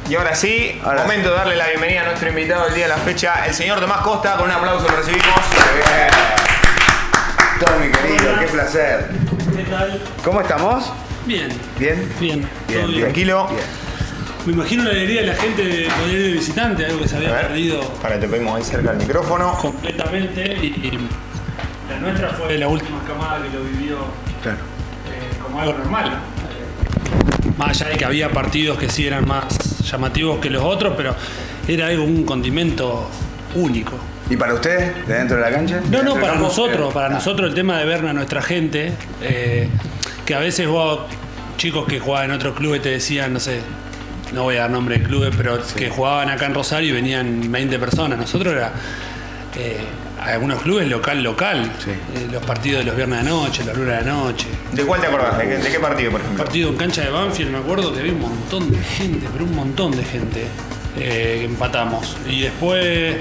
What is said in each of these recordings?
Y ahora sí, momento de darle la bienvenida a nuestro invitado del día de la fecha, el señor Tomás Costa. Con un aplauso lo recibimos. Bien. Tommy, querido, Hola. qué placer. ¿Qué tal? ¿Cómo estamos? Bien. ¿Bien? Bien. Todo bien. Tranquilo. Bien. Me imagino la alegría de la gente de poder ir de visitante, algo que se A había ver, perdido para te pedimos ahí cerca del micrófono. completamente. Y la nuestra fue la última camada que lo vivió Claro. como algo normal. Más allá de que había partidos que sí eran más llamativos que los otros, pero era algo, un condimento único. ¿Y para usted, de dentro de la cancha? No, ¿Dentro del para campo? nosotros, Ah. el tema de ver a nuestra gente, que a veces vos, chicos que jugaban en otros clubes te decían, no sé, no voy a dar nombre de clubes, pero que jugaban acá en Rosario y venían 20 personas. Nosotros era algunos clubes local, Sí. los partidos de los viernes de la noche, los lunes de la noche. ¿De cuál te acordás? ¿De qué partido, por ejemplo? Partido en cancha de Banfield, me acuerdo que había un montón de gente, pero un montón de gente que empatamos. Y después,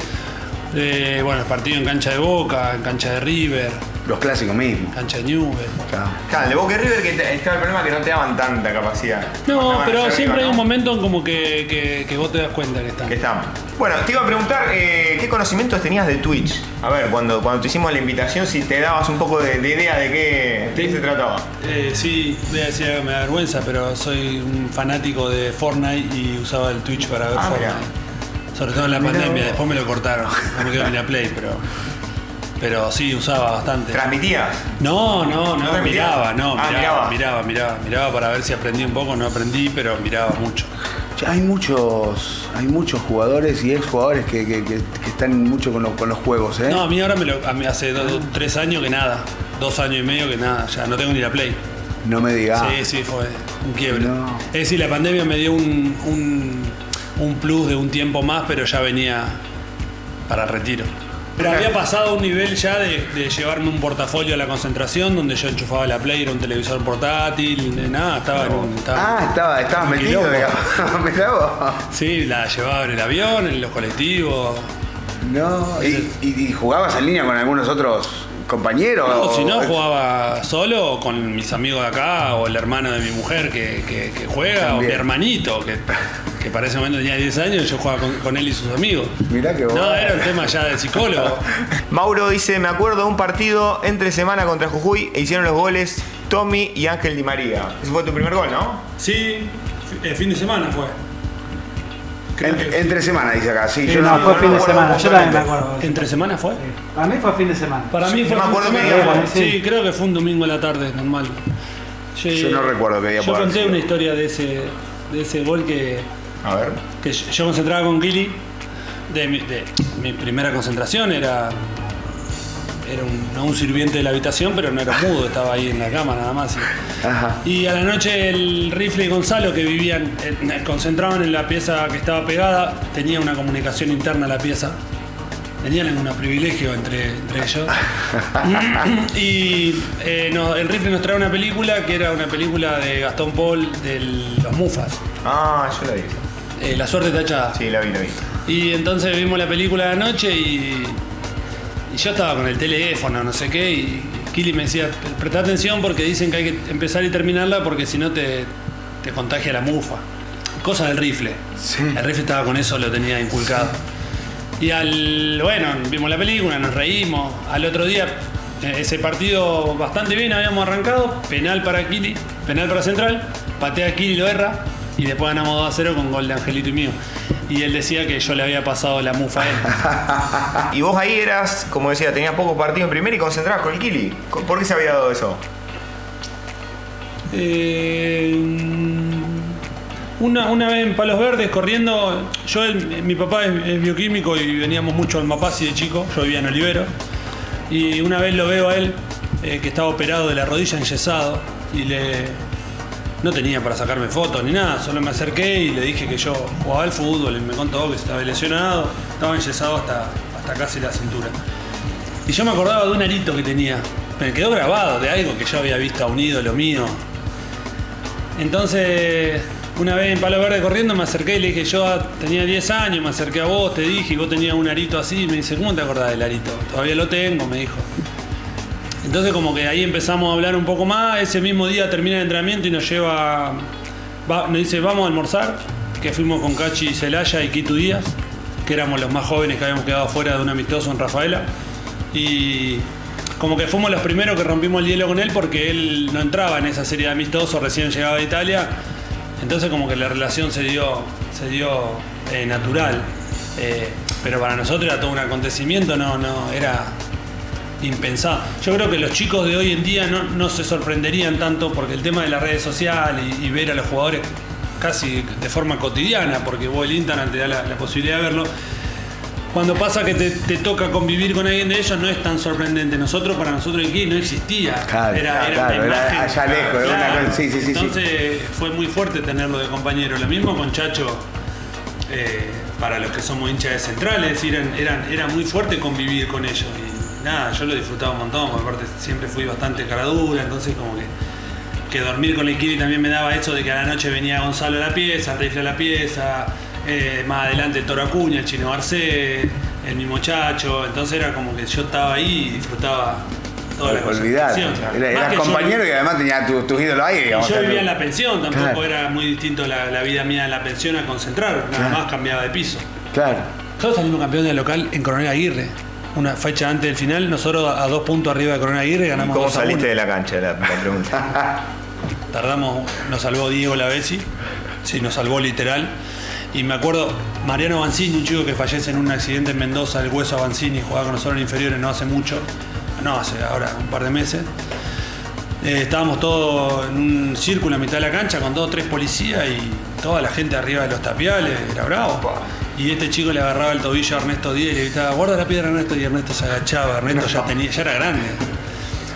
bueno, el partido en cancha de Boca, en cancha de River, Los clásicos mismos. cancha de Newell. Claro. Claro, de Boca y River que estaba el problema que no te daban tanta capacidad. No, Mandaban pero hacia siempre arriba, hay un ¿no? momento en como que vos te das cuenta que están. Que estamos. Bueno, te iba a preguntar qué conocimientos tenías de Twitch. A ver, cuando te hicimos la invitación, si te dabas un poco de idea de qué se trataba. Sí, voy a decir algo que me da vergüenza, pero soy un fanático de Fortnite y usaba el Twitch para ver Fortnite. Mirá. Sobre todo en la Mirá pandemia, vos. después me lo cortaron. No me quedo ni la Play, pero sí, usaba bastante. ¿Transmitías? No, ¿No transmitías? miraba para ver si aprendí un poco, no aprendí, pero miraba mucho. Che, hay muchos jugadores y exjugadores que están mucho con los juegos, ¿eh? No, a mí ahora a mí hace 3 años que nada, 2 años y medio que nada, ya no tengo ni la Play. No me digas. Sí, fue un quiebre. No. Es decir, la pandemia me dio un plus de un tiempo más, pero ya venía para retiro. Pero había pasado un nivel ya de llevarme un portafolio a la concentración, donde yo enchufaba la Play, era un televisor portátil, nada, estaba en un... Estabas Qué metido, loco. digamos. Mirá vos. Sí, la llevaba en el avión, en los colectivos. No. ¿Y jugabas en línea con algunos otros compañeros? O si no, ¿O- jugaba solo o con mis amigos de acá, o el hermano de mi mujer que juega, También. o mi hermanito, que para ese momento tenía 10 años, yo jugaba con él y sus amigos. Mirá que vos. No, era un tema ya de psicólogo. Mauro dice, me acuerdo de un partido entre semana contra Jujuy e hicieron los goles Tommy y Ángel Di María. Ese fue tu primer gol, ¿no? Sí, el fin de semana fue. Entre semana, dice acá. Sí, Sí, yo no, no. fue fin de acuerdo semana, yo también me puntualmente. acuerdo. ¿Entre semana fue? Para mí fue fin de semana. Para mí Yo fue me fin de acuerdo que semana. día fue. Sí, creo que fue un domingo a la tarde, normal. Yo no recuerdo qué día Yo puede haber conté sido. una historia de ese gol que A ver. yo concentraba con Kili. De mi primera concentración era no un sirviente de la habitación, pero no era mudo, estaba ahí en la cama nada más. Ajá. Y a la noche el Rifle y Gonzalo, que vivían, concentraban en la pieza que estaba pegada, tenía una comunicación interna la pieza. Tenían algún privilegio entre ellos. Y el Rifle nos trae una película que era una película de Gastón Paul de los Mufas. Ah, yo la vi. La suerte está echada. Sí, la vi. Y entonces vimos la película de anoche y yo estaba con el teléfono, no sé qué, y Kili me decía, presta atención porque dicen que hay que empezar y terminarla porque si no te contagia la mufa. Cosa del Rifle. Sí. El Rifle estaba con eso, lo tenía inculcado. Y bueno, vimos la película, nos reímos. Al otro día, ese partido bastante bien, habíamos arrancado, penal para Kili, penal para Central, patea Kili, lo erra, y después ganamos 2-0 con gol de Angelito y mío. Y él decía que yo le había pasado la mufa a él. Y vos ahí eras, como decía, tenías poco partido en primera y concentrabas con el Kili. ¿Por qué se había dado eso? Una vez en Palos Verdes corriendo, mi papá es bioquímico y veníamos mucho al Mapasi de chico, yo vivía en Olivero, y una vez lo veo a él que estaba operado de la rodilla, enyesado, y no tenía para sacarme fotos ni nada, solo me acerqué y le dije que yo jugaba al fútbol y me contó que estaba lesionado, estaba enyesado hasta casi la cintura. Y yo me acordaba de un arito que tenía, me quedó grabado de algo que yo había visto a un ídolo mío. Entonces, una vez en Palo Verde corriendo me acerqué y le dije, yo tenía 10 años, me acerqué a vos, te dije, y vos tenías un arito así, y me dice, ¿cómo te acordás del arito? Todavía lo tengo, me dijo. Entonces como que ahí empezamos a hablar un poco más, ese mismo día termina el entrenamiento y nos dice, vamos a almorzar, que fuimos con Cachi Celaya y Quito Díaz, que éramos los más jóvenes que habíamos quedado fuera de un amistoso en Rafaela. Y como que fuimos los primeros que rompimos el hielo con él porque él no entraba en esa serie de amistosos, recién llegaba de Italia. Entonces como que la relación se dio natural. Pero para nosotros era todo un acontecimiento, no era impensado. Yo creo que los chicos de hoy en día no se sorprenderían tanto porque el tema de las redes sociales y ver a los jugadores casi de forma cotidiana, porque vos el internet te da la posibilidad de verlo. Cuando pasa que te toca convivir con alguien de ellos no es tan sorprendente. Para nosotros aquí no existía. Claro, era una imagen, allá lejos, era una cosa, sí. Entonces fue muy fuerte tenerlo de compañero. Lo mismo con Chacho, para los que somos hinchas de Central, es decir, era muy fuerte convivir con ellos. Y nada, yo lo disfrutaba un montón, porque aparte siempre fui bastante caradura, entonces como que dormir con la Ikiri también me daba eso de que a la noche venía Gonzalo a la pieza, Rifle a la pieza, más adelante el Toro Acuña, el Chino Garcés, el mismo Chacho, entonces era como que yo estaba ahí y disfrutaba toda la cosa. Eras compañero y además tenía tus ídolos ahí, digamos. Yo vivía en la pensión, tampoco era muy distinto la vida mía en la pensión a Concentrar, nada más cambiaba de piso. Claro. Nosotros salimos campeón del local en Coronel Aguirre. Una fecha antes del final, nosotros a 2 puntos arriba de Coronel Aguirre ganamos. ¿Cómo saliste de la cancha? La pregunta. Tardamos, nos salvó Diego Lavesi, sí, nos salvó literal. Y me acuerdo, Mariano Banzini, un chico que fallece en un accidente en Mendoza, el Hueso Banzini, jugaba con nosotros en inferiores no hace mucho, hace ahora un par de meses. Estábamos todos en un círculo a mitad de la cancha con 2 o 3 policías y toda la gente arriba de los tapiales, era bravo. Y este chico le agarraba el tobillo a Ernesto Díaz y le gritaba, guarda la piedra Ernesto, y Ernesto se agachaba, Ernesto ya era grande.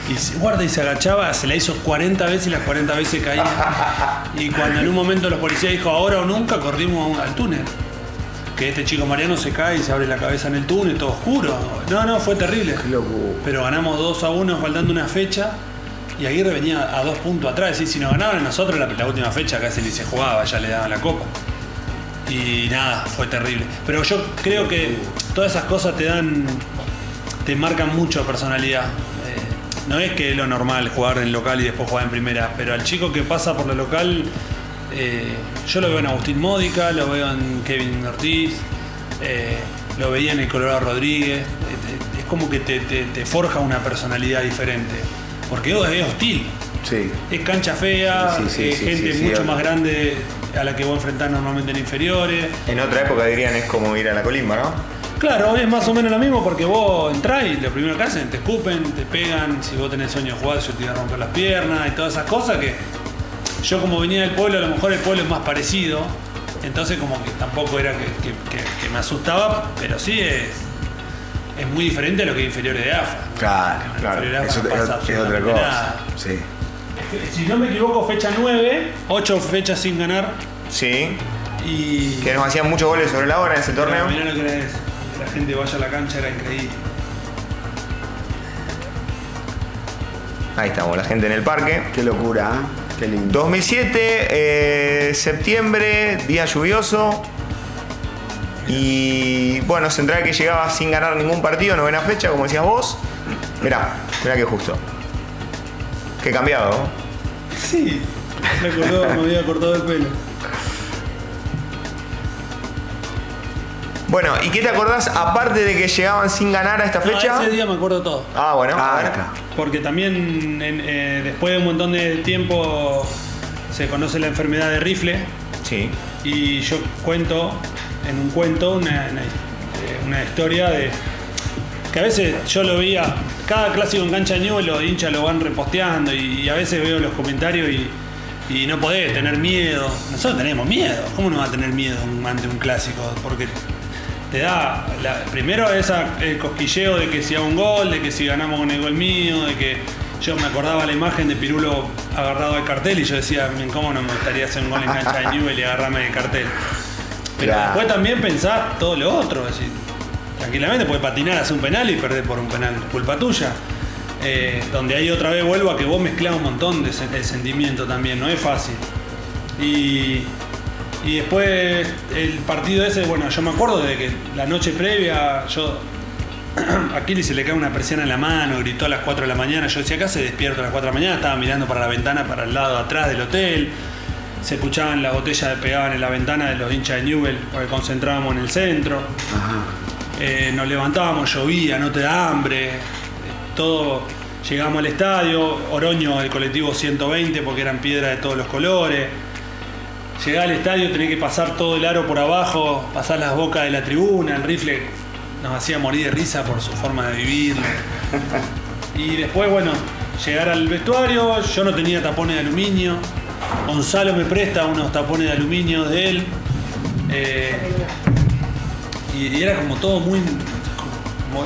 Y guarda y se agachaba, se la hizo 40 veces y las 40 veces caía. Y cuando en un momento los policías dijo ahora o nunca, corrimos al túnel. Que este chico Mariano se cae y se abre la cabeza en el túnel, todo oscuro. No, fue terrible. Pero ganamos 2-1 faltando una fecha y Aguirre venía a 2 puntos atrás. Es decir, si nos ganaban nosotros la última fecha casi ni se jugaba, ya le daban la copa. Y nada, fue terrible. Pero yo creo que todas esas cosas te marcan mucho personalidad. No es que es lo normal jugar en local y después jugar en primera, pero al chico que pasa por lo local, yo lo veo en Agustín Módica, lo veo en Kevin Ortiz, lo veía en el Colorado Rodríguez. Es como que te forja una personalidad diferente, porque es hostil. Sí. Es cancha fea, gente mucho más grande a la que vos enfrentás normalmente en inferiores. En otra época dirían es como ir a la colimba, ¿no? Claro, es más o menos lo mismo porque vos entrás y lo primero que hacen, te escupen, te pegan, si vos tenés sueño de jugar, yo te iba a romper las piernas y todas esas cosas que yo como venía del pueblo, a lo mejor el pueblo es más parecido, entonces como que tampoco era que me asustaba, pero sí es muy diferente a lo que es inferiores de AFA. Claro, eso es otra cosa. Nada. Sí. Si no me equivoco, fecha 9, 8 fechas sin ganar. Sí. Y que nos hacían muchos goles sobre la hora en ese torneo. Mirá lo que era eso. Que la gente vaya a la cancha era increíble. Ahí estamos, la gente en el parque. Qué locura, ¿eh? Qué lindo. 2007, septiembre, día lluvioso. Y bueno, Central que llegaba sin ganar ningún partido, 9ª fecha, como decías vos. Mirá que justo. Qué cambiado, ¿no? Sí, me había cortado el pelo. Bueno, ¿y qué te acordás aparte de que llegaban sin ganar a esta fecha? Ese día me acuerdo todo. Ah, bueno. Porque también después de un montón de tiempo se conoce la enfermedad de Rifle. Sí. Y yo cuento en un cuento una historia de que a veces yo lo veía, cada clásico en cancha de Newell's los hinchas lo van reposteando y a veces veo los comentarios y no podés tener miedo. Nosotros tenemos miedo. ¿Cómo no va a tener miedo ante un clásico? Porque te da primero el cosquilleo de que si hago un gol, de que si ganamos con el gol mío, de que yo me acordaba la imagen de Pirulo agarrado al cartel y yo decía, ¿cómo no me gustaría hacer un gol en cancha de Newell's y agarrarme del cartel? Pero después también pensás todo lo otro, es decir, tranquilamente puedes patinar, hacer un penal y perder por un penal, culpa tuya. Donde ahí otra vez vuelvo a que vos mezclás un montón de sentimiento también, no es fácil. Y después el partido ese, bueno, yo me acuerdo de que la noche previa, a Aquiles se le cae una persiana en la mano, gritó a las 4 de la mañana, yo decía, acá se despierta a las 4 de la mañana, estaba mirando para la ventana, para el lado de atrás del hotel. se escuchaban las botellas que pegaban en la ventana de los hinchas de Newell, porque concentrábamos en el centro. Nos levantábamos, llovía, no te da hambre, todo. Llegamos al estadio, Oroño, el colectivo 120, porque eran piedras de todos los colores. Llegaba al estadio, tenía que pasar todo el aro por abajo, pasar las bocas de la tribuna, el rifle nos hacía morir de risa por su forma de vivir. Y después, bueno, llegar al vestuario, yo no tenía tapones de aluminio, Gonzalo me presta unos tapones de aluminio de él, y era como todo muy...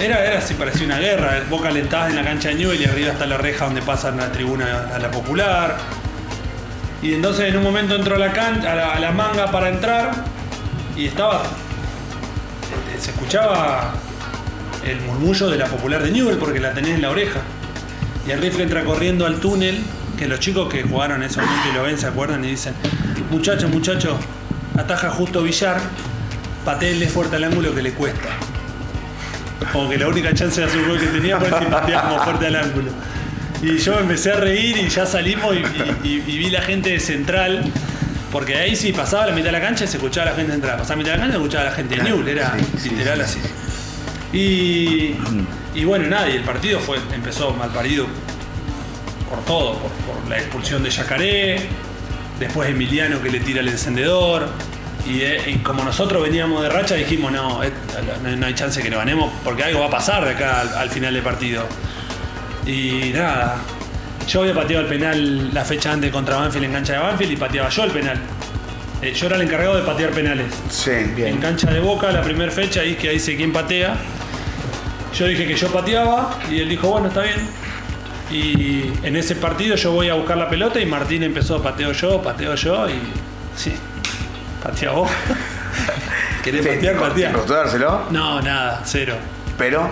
Era así, parecía una guerra. Vos calentabas en la cancha de Newell y arriba está la reja donde pasan la tribuna a la Popular. Y entonces en un momento entró a la manga para entrar y se escuchaba el murmullo de la Popular de Newell porque la tenés en la oreja. Y el rifle entra corriendo al túnel, que los chicos que jugaron en ese momento y lo ven se acuerdan y dicen: muchachos, ataja justo Villar, patéenle fuerte al ángulo que le cuesta. Como que la única chance de hacer un gol que tenía fue si pateábamos fuerte al ángulo. Y yo me empecé a reír y ya salimos y vi la gente de Central, porque ahí sí pasaba la mitad de la cancha y se escuchaba la gente de Central. Pasaba la mitad de la cancha y se escuchaba la gente de Newell, era literal así. Y bueno, nada, y el partido empezó mal parido por todo, por la expulsión de Yacaré, después Emiliano que le tira el encendedor. Y como nosotros veníamos de racha, dijimos: no hay chance que lo ganemos porque algo va a pasar de acá al final del partido. Y nada, yo había pateado el penal la fecha antes contra Banfield en cancha de Banfield y pateaba yo el penal. Yo era el encargado de patear penales. Sí, bien. En cancha de Boca, la primera fecha, ahí que ahí sé quién patea. Yo dije que yo pateaba y él dijo: bueno, está bien. Y en ese partido yo voy a buscar la pelota y Martín empezó: pateo yo y sí. Patea vos. ¿Querés patear? Patea. ¿Te costó dárselo? No, nada, cero. ¿Pero?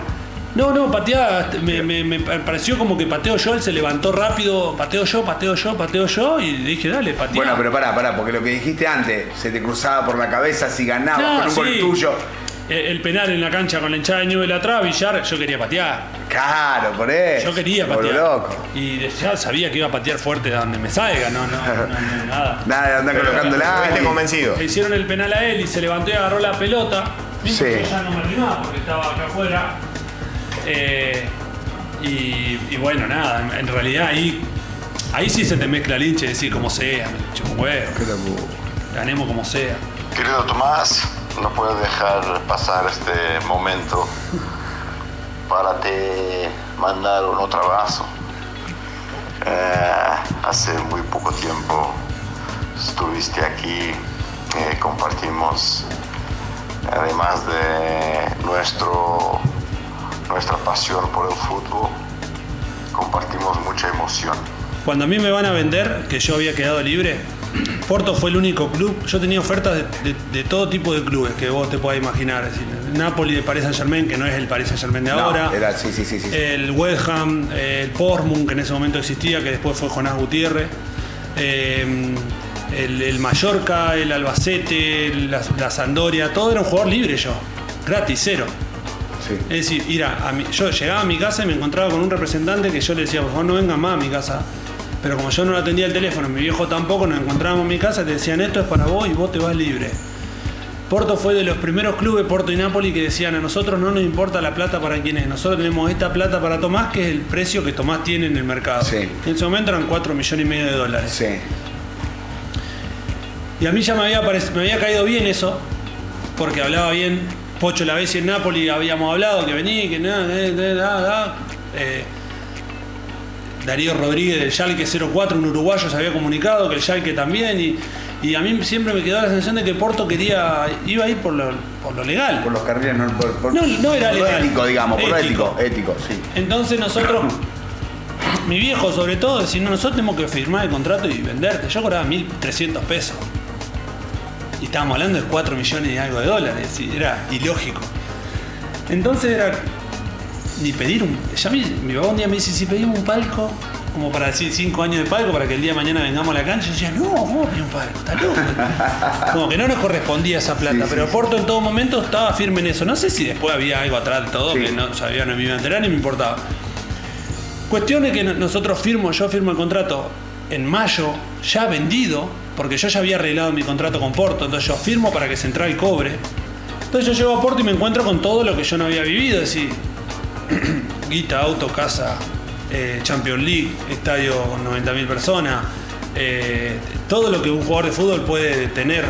No, pateá. Me pareció como que pateo yo, él se levantó rápido. Pateo yo y dije: dale, patea. Bueno, pero pará, porque lo que dijiste antes, se te cruzaba por la cabeza si ganabas con un gol tuyo. El penal en la cancha con la hinchada de Newell atrás, Villar, yo quería patear. Claro, por eso. Yo quería patear. Loco. Y ya sabía que iba a patear fuerte de donde me salga, no, nada. Nada de andar colocándola. Estuviste convencido. Le hicieron el penal a él y se levantó y agarró la pelota. Sí. Yo ya no me animaba porque estaba acá afuera. Y bueno, nada, en realidad ahí sí se te mezcla el hincha y decir como sea, me chupo un huevo. Ganemos como sea. Querido Tomás, no puedo dejar pasar este momento para te mandar un otro abrazo. Hace muy poco tiempo estuviste aquí, compartimos, además de nuestra pasión por el fútbol, compartimos mucha emoción. Cuando a mí me van a vender, que yo había quedado libre, Porto fue el único club. Yo tenía ofertas de todo tipo de clubes que vos te puedas imaginar. Es decir, Napoli de Paris Saint-Germain, que no es el Paris Saint-Germain de ahora. Era, sí. El West Ham, el Portsmouth, que en ese momento existía, que después fue Jonás Gutiérrez. El Mallorca, el Albacete, la Sampdoria, todo era un jugador libre yo. Gratis, cero. Sí. Es decir, yo llegaba a mi casa y me encontraba con un representante que yo le decía: por favor, no vengan más a mi casa. Pero como yo no atendía el teléfono, mi viejo tampoco, nos encontrábamos en mi casa, te decían: esto es para vos y vos te vas libre. Porto fue de los primeros clubes, Porto y Napoli, que decían: a nosotros no nos importa la plata para quién es, nosotros tenemos esta plata para Tomás, que es el precio que Tomás tiene en el mercado. Sí. En ese momento eran $4,5 millones. Sí. Y a mí ya me había caído bien eso, porque hablaba bien. Pocho Lavezzi en Napoli habíamos hablado, que venía, que nada. Darío Rodríguez del Schalke 04, un uruguayo, se había comunicado, que el Schalke también, y a mí siempre me quedó la sensación de que Porto iba a ir por lo legal. Por los carriles, no era por legal. Lo ético, digamos, por ético. lo ético, sí. Entonces nosotros, mi viejo sobre todo, decía: nosotros tenemos que firmar el contrato y venderte. Yo cobraba $1.300. Y estábamos hablando de 4 millones y algo de dólares, y era ilógico. Entonces era ni pedir mi papá un día me dice: si pedimos un palco, como para decir 5 años de palco, para que el día de mañana vengamos a la cancha. Yo decía: no, vamos a pedir un palco, está loco. Como que no nos correspondía esa plata, pero Porto en todo momento estaba firme en eso. No sé si después había algo atrás de todo, que no sabía, no me iba a enterar ni me importaba. Cuestión es que yo firmo el contrato en mayo, ya vendido, porque yo ya había arreglado mi contrato con Porto, entonces yo firmo para que Central cobre. Entonces yo llego a Porto y me encuentro con todo lo que yo no había vivido, es decir, guita, auto, casa, Champions League, estadio con 90.000 personas, todo lo que un jugador de fútbol puede tener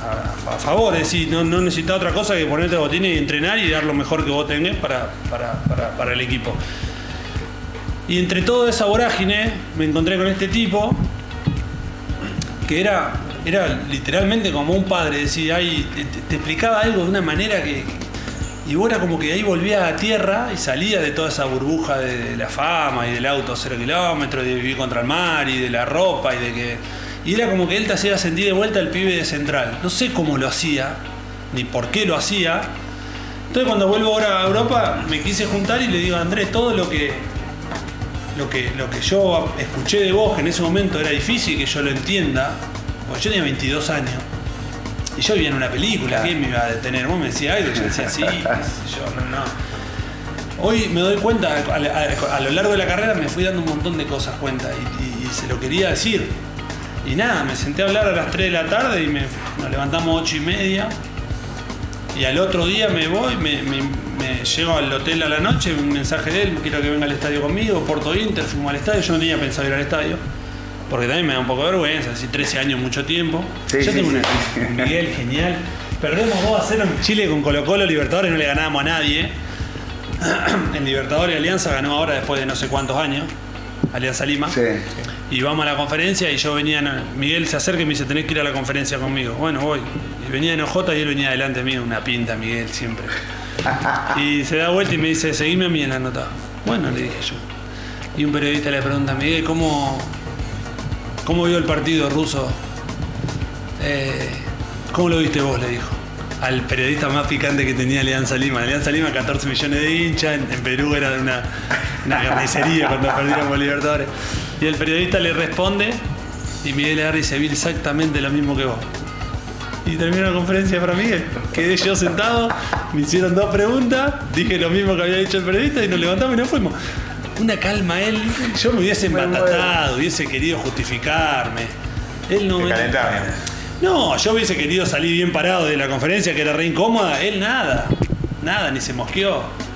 a favor, es decir, no necesitas otra cosa que ponerte botines y entrenar y dar lo mejor que vos tenés para el equipo. Y entre toda esa vorágine me encontré con este tipo que era literalmente como un padre, decía, ahí te explicaba algo de una manera que y vos era como que ahí volvía a tierra y salía de toda esa burbuja de la fama y del auto 0 kilómetros, de vivir contra el mar y de la ropa y era como que él te hacía sentir de vuelta el pibe de Central. No sé cómo lo hacía ni por qué lo hacía. Entonces cuando vuelvo ahora a Europa me quise juntar y le digo, Andrés, todo lo que yo escuché de vos, que en ese momento era difícil que yo lo entienda, porque yo tenía 22 años y yo vivía en una película, ¿quién me iba a detener? Vos me decías algo y yo decía, sí, qué sé yo, no. Hoy me doy cuenta, a lo largo de la carrera me fui dando un montón de cosas cuenta y se lo quería decir. Y nada, me senté a hablar a las 3 de la tarde y nos levantamos 8:30 y al otro día me voy, me llego al hotel a la noche, un mensaje de él, quiero que venga al estadio conmigo, Porto Inter, fuimos al estadio, yo no tenía pensado ir al estadio, porque también me da un poco de vergüenza, así 13 años, mucho tiempo. Sí, yo tengo sí, un Miguel genial, perdemos 2-0 en Chile con Colo-Colo, Libertadores, no le ganábamos a nadie. En Libertadores Alianza ganó ahora después de no sé cuántos años, Alianza Lima. Sí. Y vamos a la conferencia y yo venía, Miguel se acerca y me dice, tenés que ir a la conferencia conmigo. Bueno, voy. Y venía en OJ y él venía delante mío, una pinta, Miguel, siempre. Y se da vuelta y me dice, seguime a mí en la nota. Bueno, le dije yo. Y un periodista le pregunta, Miguel, ¿cómo vio el partido ruso? ¿Cómo lo viste vos? Le dijo. Al periodista más picante que tenía Alianza Lima. Alianza Lima, 14 millones de hinchas. En Perú era una carnicería cuando perdieron con Libertadores. Y el periodista le responde y Miguel agarra y dice, vi exactamente lo mismo que vos. Y terminó la conferencia para Miguel. Quedé yo sentado, me hicieron 2 preguntas, dije lo mismo que había dicho el periodista y nos levantamos y nos fuimos. Una calma él, yo me hubiese embatatado, hubiese querido justificarme. Él no. No, yo hubiese querido salir bien parado de la conferencia que era re incómoda, él nada, ni se mosqueó.